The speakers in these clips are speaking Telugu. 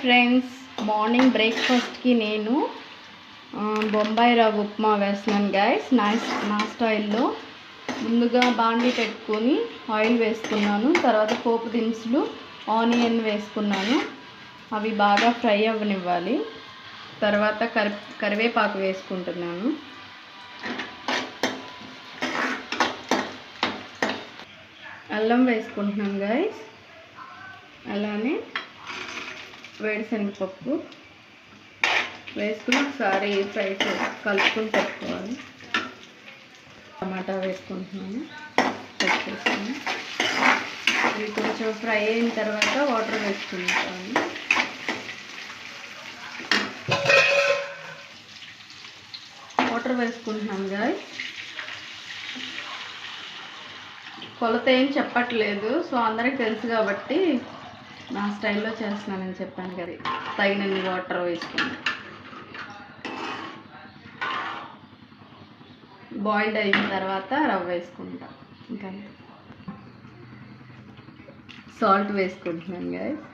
ఫ్రెండ్స్, మార్నింగ్ బ్రేక్ఫాస్ట్కి నేను బొంబాయి రవ్వ ఉప్మా వేస్తున్నాను గైస్. నా స్టైల్లో ముందుగా బాండి పెట్టుకొని ఆయిల్ వేసుకున్నాను. తర్వాత పోపు దినుసులు, ఆనియన్ వేసుకున్నాను. అవి బాగా ఫ్రై అవ్వనివ్వాలి. తర్వాత కరివేపాకు వేసుకుంటున్నాను. అల్లం వేసుకుంటున్నాను గైస్. అలానే వేరుశనగపప్పు వేసుకుని ఒకసారి ఫ్రై చేసి కలుపుకొని పెట్టుకోవాలి. టమాటా వేసుకుంటున్నాను. పెట్టేసాను. ఇవి కొంచెం ఫ్రై అయిన తర్వాత వాటర్ వేసుకుంటాను. వాటర్ వేసుకుంటున్నాను గాయస్. కొలత ఏం చెప్పట్లేదు, సో అందరికి తెలుసు కాబట్టి నా స్టైల్లో చేస్తున్నానని చెప్పాను కదా. తగినన్ని వాటర్ వేసుకుని బాయిల్డ్ అయిన తర్వాత రవ్వ వేసుకుంటా. ఇంకా సాల్ట్ వేసుకుంటున్నాను గాయస్.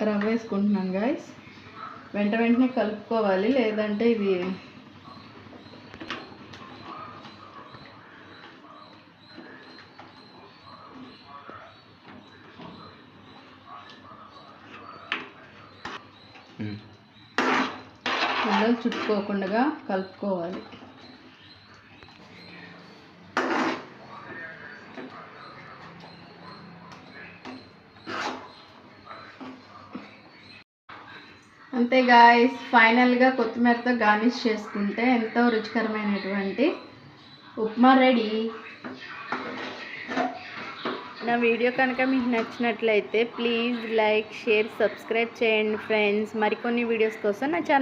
రవ్వ వేసుకుంటున్నాను గాయస్. వెంటనే కలుపుకోవాలి, లేదంటే ఇది ఉండలు చుట్టుకోకుండా కలుపుకోవాలి. అంతే గాయస్, ఫైనల్గా కొత్తిమీరతో గార్నిష్ చేసుకుంటే ఎంతో రుచికరమైనటువంటి ఉప్మా రెడీ. నా వీడియో కనుక మీకు నచ్చినట్లయితే ప్లీజ్ లైక్, షేర్, సబ్స్క్రైబ్ చేయండి ఫ్రెండ్స్. మరికొన్ని వీడియోస్ కోసం నా ఛానల్